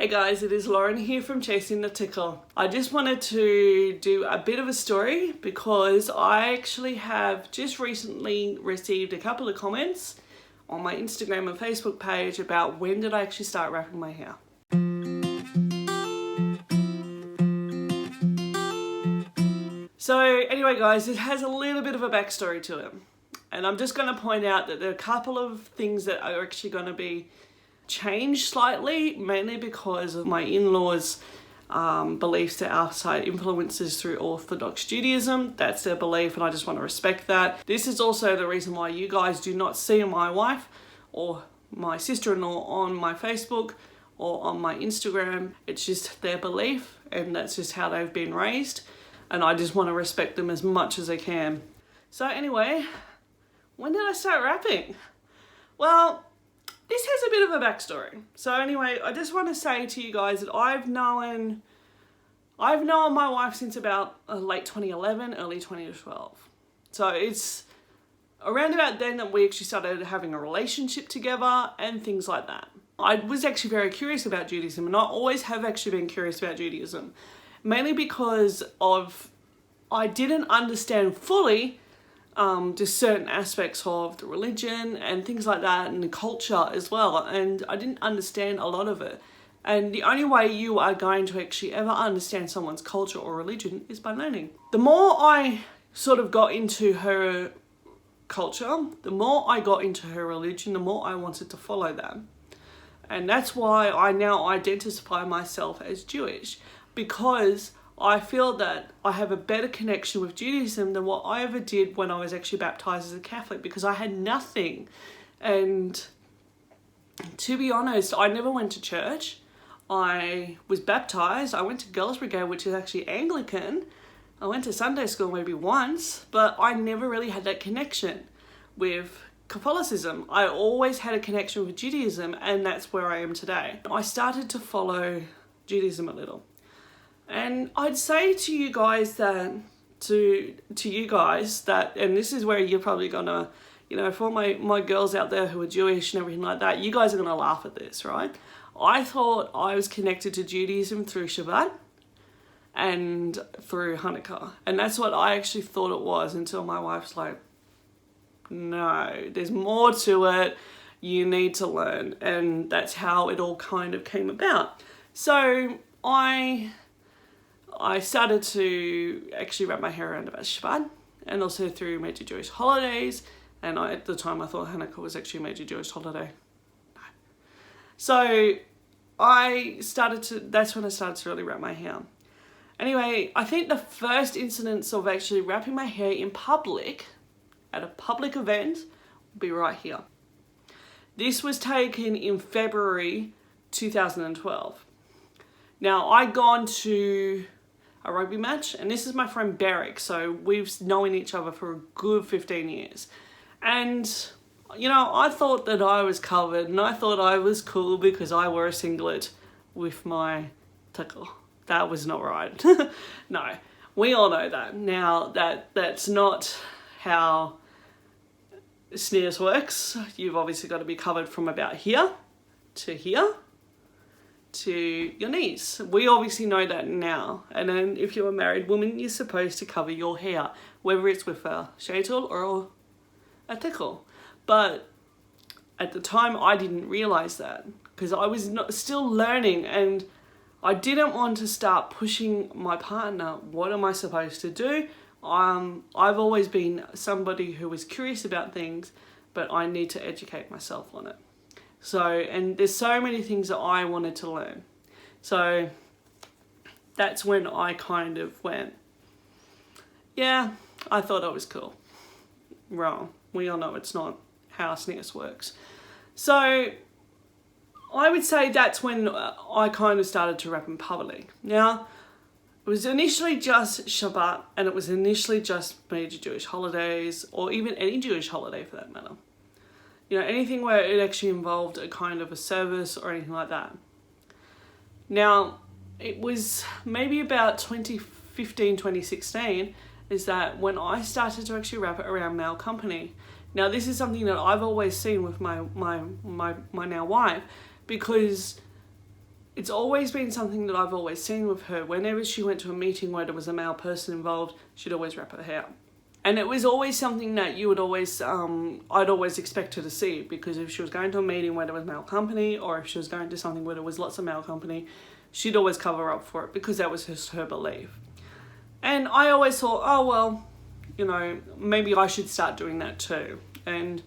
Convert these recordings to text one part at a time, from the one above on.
Hey guys, it is Lauren here from Chasing the Tichel. I just wanted to do a bit of a story because I actually have just recently received a couple of comments on my Instagram and Facebook page about when did I actually start wrapping my hair. So anyway guys, it has a little bit of a backstory to it. And I'm just going to point out that there are a couple of things that are actually going to be changed slightly, mainly because of my in-laws' beliefs that outside influences through Orthodox Judaism. That's their belief and I just want to respect that. This is also the reason why you guys do not see my wife or my sister-in-law on my Facebook or on my Instagram. It's just their belief and that's just how they've been raised, and I just want to respect them as much as I can. So anyway, when did I start rapping? Well, this has a bit of a backstory. So anyway, I just want to say to you guys that I've known my wife since about late 2011, early 2012. So it's around about then that we actually started having a relationship together and things like that. I was actually very curious about Judaism, and I always have actually been curious about Judaism, mainly because I didn't understand fully just certain aspects of the religion and things like that, and the culture as well, and I didn't understand a lot of it. And the only way you are going to actually ever understand someone's culture or religion is by learning. The more I sort of got into her culture, the more I got into her religion, the more I wanted to follow that. And that's why I now identify myself as Jewish, because I feel that I have a better connection with Judaism than what I ever did when I was actually baptized as a Catholic, because I had nothing. And to be honest, I never went to church. I was baptized. I went to Girls Brigade, which is actually Anglican. I went to Sunday school maybe once, but I never really had that connection with Catholicism. I always had a connection with Judaism, and that's where I am today. I started to follow Judaism a little. And I'd say to you guys that, and this is where you're probably gonna, for my girls out there who are Jewish and everything like that, you guys are gonna laugh at this, right? I thought I was connected to Judaism through Shabbat and through Hanukkah. And that's what I actually thought it was, until my wife's like, no, there's more to it. You need to learn. And that's how it all kind of came about. So I started to actually wrap my hair around about Shabbat, and also through major Jewish holidays. And at the time I thought Hanukkah was actually a major Jewish holiday. No. So that's when I started to really wrap my hair. Anyway, I think the first incidence of actually wrapping my hair in public, at a public event, will be right here. This was taken in February 2012. Now, I'd gone to a rugby match, and this is my friend Beric, so we've known each other for a good 15 years. And, I thought that I was covered, and I thought I was cool because I wore a singlet with my tickle. That was not right. No, we all know that. Now, that's not how sneers works. You've obviously got to be covered from about here to here to your knees. We obviously know that now. And then if you're a married woman, you're supposed to cover your hair, whether it's with a sheitel or a tickle. But at the time, I didn't realize that, because I was still learning, and I didn't want to start pushing my partner. What am I supposed to do? I've always been somebody who was curious about things, but I need to educate myself on it. So, and there's so many things that I wanted to learn. So that's when I kind of went, yeah, I thought I was cool. Wrong. We all know it's not how SNES works. So I would say that's when I kind of started to wrap in public. Now, it was initially just Shabbat, and it was initially just major Jewish holidays, or even any Jewish holiday for that matter. Anything where it actually involved a kind of a service or anything like that. Now, it was maybe about 2015, 2016, is that when I started to actually wrap it around male company. Now, this is something that I've always seen with my now wife, because it's always been something that I've always seen with her. Whenever she went to a meeting where there was a male person involved, she'd always wrap her hair. And it was always something that you would always, I'd always expect her to see, because if she was going to a meeting where there was male company, or if she was going to something where there was lots of male company, she'd always cover up for it, because that was just her belief. And I always thought, oh, well, you know, maybe I should start doing that too. And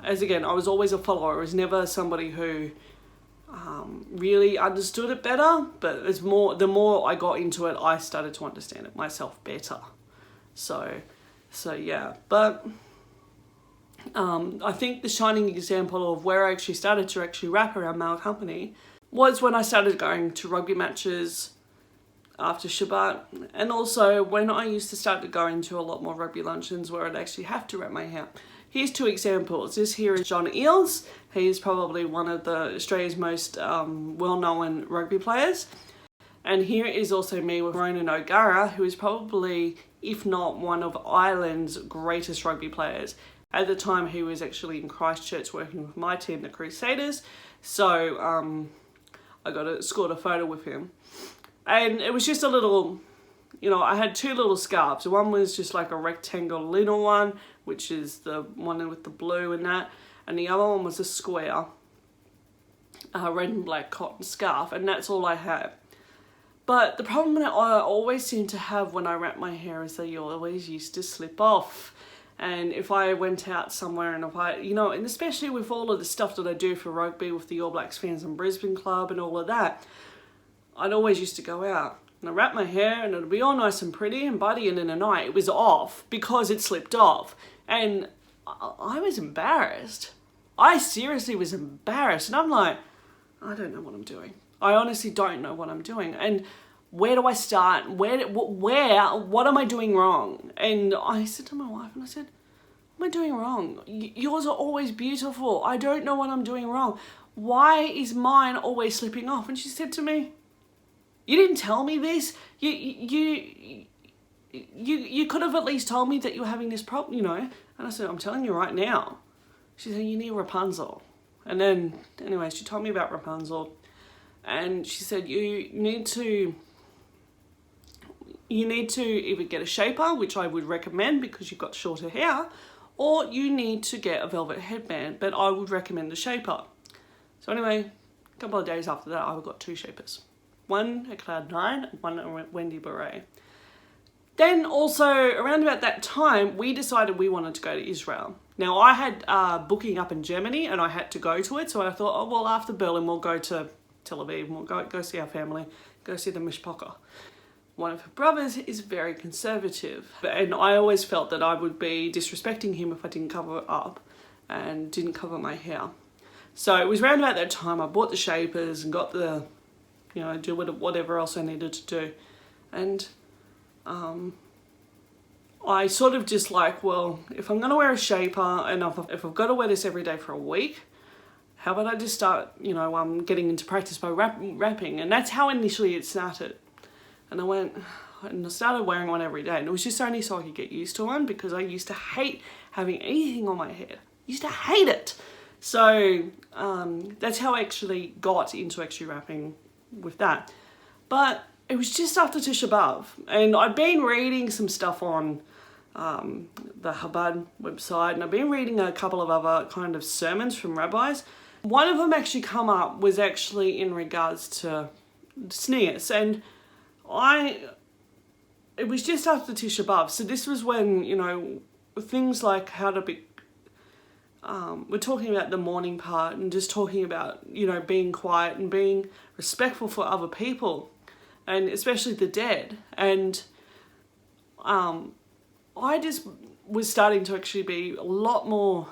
as again, I was always a follower. I was never somebody who really understood it better, but it's more, the more I got into it, I started to understand it myself better. So yeah, but I think the shining example of where I actually started to actually wrap around male company was when I started going to rugby matches after Shabbat, and also when I used to start to go into a lot more rugby luncheons where I'd actually have to wrap my hair. Here's two examples. This here is John Eales. He's probably one of the Australia's most well-known rugby players. And here is also me with Ronan O'Gara, who is probably, if not one of Ireland's greatest rugby players. At the time, he was actually in Christchurch working with my team, the Crusaders. So I scored a photo with him. And it was just a little, you know, I had two little scarves. One was just like a rectangle little one, which is the one with the blue and that. And the other one was a square, red and black cotton scarf. And that's all I had. But the problem that I always seem to have when I wrap my hair is that you always used to slip off. And if I went out somewhere and if I, you know, and especially with all of the stuff that I do for rugby with the All Blacks Fans in Brisbane Club and all of that, I'd always used to go out and I'd wrap my hair and it'd be all nice and pretty, and by the end of the night it was off because it slipped off. And I was embarrassed. I seriously was embarrassed. And I'm like, I don't know what I'm doing. I honestly don't know what I'm doing. And where do I start? What am I doing wrong? And I said to my wife, and I said, what am I doing wrong? Yours are always beautiful. I don't know what I'm doing wrong. Why is mine always slipping off? And she said to me, you didn't tell me this. You could have at least told me that you were having this problem, you know. And I said, I'm telling you right now. She said, you need Rapunzel. And then, anyway, she told me about Rapunzel. And she said, you need to either get a shaper, which I would recommend because you've got shorter hair, or you need to get a velvet headband, but I would recommend the shaper. So anyway, a couple of days after that, I got two shapers. One at Cloud9 and one at Wendy Beret. Then also, around about that time, we decided we wanted to go to Israel. Now, I had booking up in Germany and I had to go to it, so I thought, oh, well, after Berlin, we'll go to Tel Aviv and we'll go see our family, go see the Mishpacha. One of her brothers is very conservative, and I always felt that I would be disrespecting him if I didn't cover it up and didn't cover my hair. So it was around about that time I bought the shapers and got the, you know, do whatever else I needed to do. And I sort of just like, well, if I'm going to wear a shaper and if I've got to wear this every day for a week, how about I just start, you know, getting into practice by wrapping. And that's how initially it started. And I went and I started wearing one every day. And it was just only so I could get used to one, because I used to hate having anything on my head. I used to hate it. So that's how I actually got into actually wrapping with that. But it was just after Tisha B'Av. And I'd been reading some stuff on the Chabad website. And I've been reading a couple of other kind of sermons from rabbis. One of them actually come up was actually in regards to sneers. And it was just after Tisha B'Av, so this was when, you know, things like how to be, we're talking about the mourning part and just talking about, you know, being quiet and being respectful for other people, and especially the dead. And I just was starting to actually be a lot more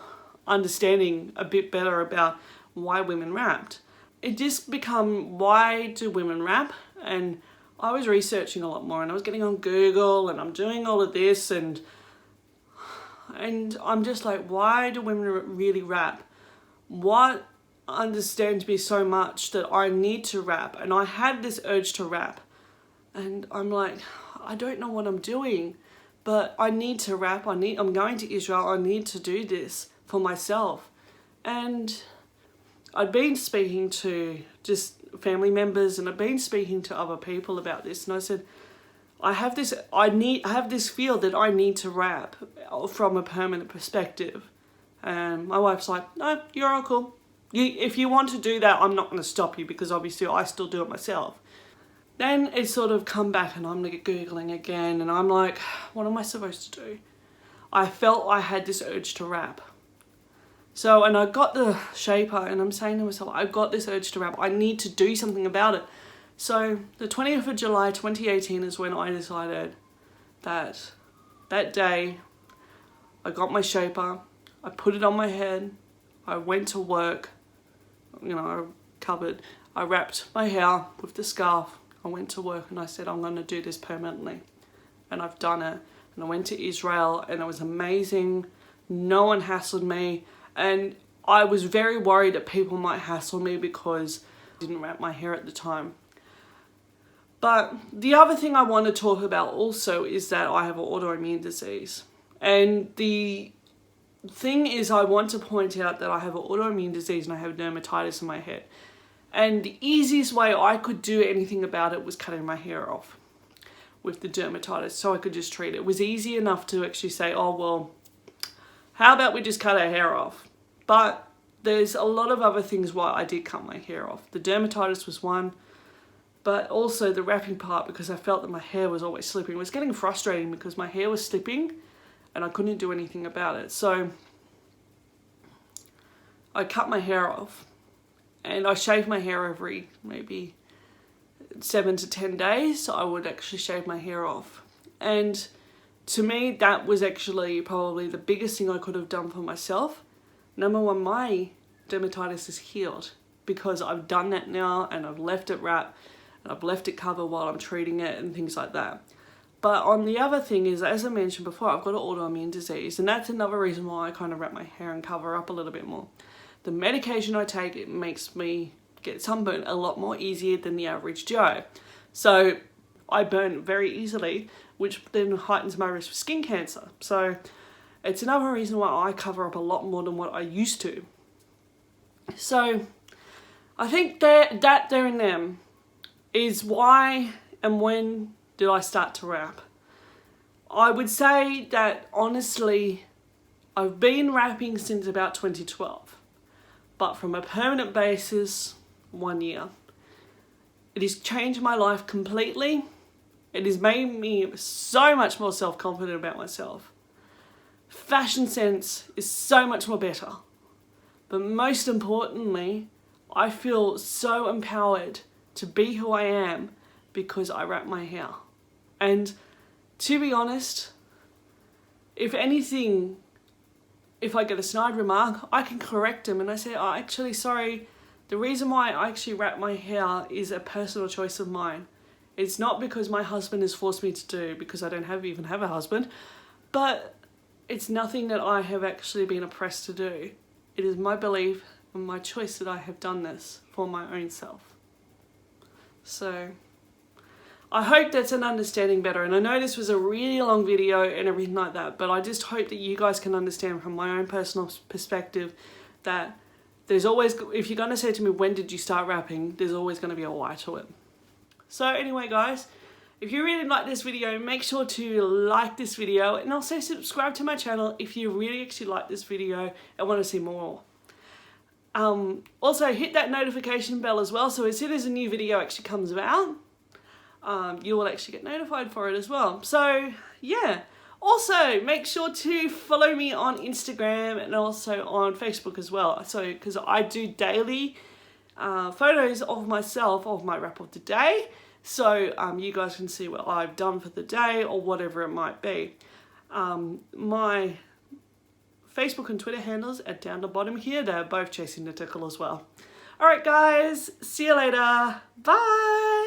understanding a bit better about why women rapped. It just become, why do women rap? And I was researching a lot more, and I was getting on Google and I'm doing all of this, and I'm just like, why do women really rap? What understands me so much that I need to rap? And I had this urge to rap, and I'm like, I don't know what I'm doing, but I need to rap. I'm going to Israel. I need to do this for myself. And I'd been speaking to just family members, and I've been speaking to other people about this, and I said, I have this feel that I need to wrap from a permanent perspective. And my wife's like, no, you're all cool. If you want to do that, I'm not going to stop you, because obviously I still do it myself. Then it's sort of come back, and I'm like Googling again, and I'm like, what am I supposed to do? I felt I had this urge to wrap. So, and I got the shaper, and I'm saying to myself, I've got this urge to wrap. I need to do something about it. So the 20th of July 2018 is when I decided that day I got my shaper, I put it on my head, I went to work, I wrapped my hair with the scarf, I went to work, and I said, I'm going to do this permanently. And I've done it. And I went to Israel, and it was amazing. No one hassled me. And I was very worried that people might hassle me because I didn't wrap my hair at the time. But the other thing I want to talk about also is that I have an autoimmune disease. And the thing is, I want to point out that I have an autoimmune disease and I have dermatitis in my head. And the easiest way I could do anything about it was cutting my hair off with the dermatitis, so I could just treat it. It was easy enough to actually say, oh, well, how about we just cut our hair off? But there's a lot of other things why I did cut my hair off. The dermatitis was one, but also the wrapping part, because I felt that my hair was always slipping. It was getting frustrating because my hair was slipping and I couldn't do anything about it. So I cut my hair off, and I shave my hair every maybe 7 to 10 days. I would actually shave my hair off. And to me, that was actually probably the biggest thing I could have done for myself. Number one, my dermatitis is healed because I've done that now, and I've left it wrap, and I've left it cover while I'm treating it and things like that. But on the other thing is, as I mentioned before, I've got an autoimmune disease, and that's another reason why I kind of wrap my hair and cover up a little bit more. The medication I take, it makes me get sunburn a lot more easier than the average Joe. So I burn very easily, which then heightens my risk for skin cancer. So it's another reason why I cover up a lot more than what I used to. So I think that there and then is why and when did I start to wrap. I would say that honestly, I've been wrapping since about 2012. But from a permanent basis, 1 year. It has changed my life completely. It has made me so much more self-confident about myself. Fashion sense is so much more better. But most importantly, I feel so empowered to be who I am because I wrap my hair. And to be honest, if anything, if I get a snide remark, I can correct them and I say, oh, actually, sorry, the reason why I actually wrap my hair is a personal choice of mine. It's not because my husband has forced me to do, because I don't even have a husband, but it's nothing that I have actually been oppressed to do. It is my belief and my choice that I have done this for my own self. So I hope that's an understanding better. And I know this was a really long video and everything like that, but I just hope that you guys can understand from my own personal perspective that there's always, if you're going to say to me, when did you start rapping, there's always going to be a why to it. So anyway, guys, if you really like this video, make sure to like this video and also subscribe to my channel if you really actually like this video and want to see more. Also hit that notification bell as well, so as soon as a new video actually comes out, you will actually get notified for it as well. So yeah, also make sure to follow me on Instagram and also on Facebook as well. So because I do daily photos of myself, of my wrap of the day, so you guys can see what I've done for the day or whatever it might be. My Facebook and Twitter handles are down the bottom here. They're both chasing the Tichel as well. Alright guys, see you later. Bye!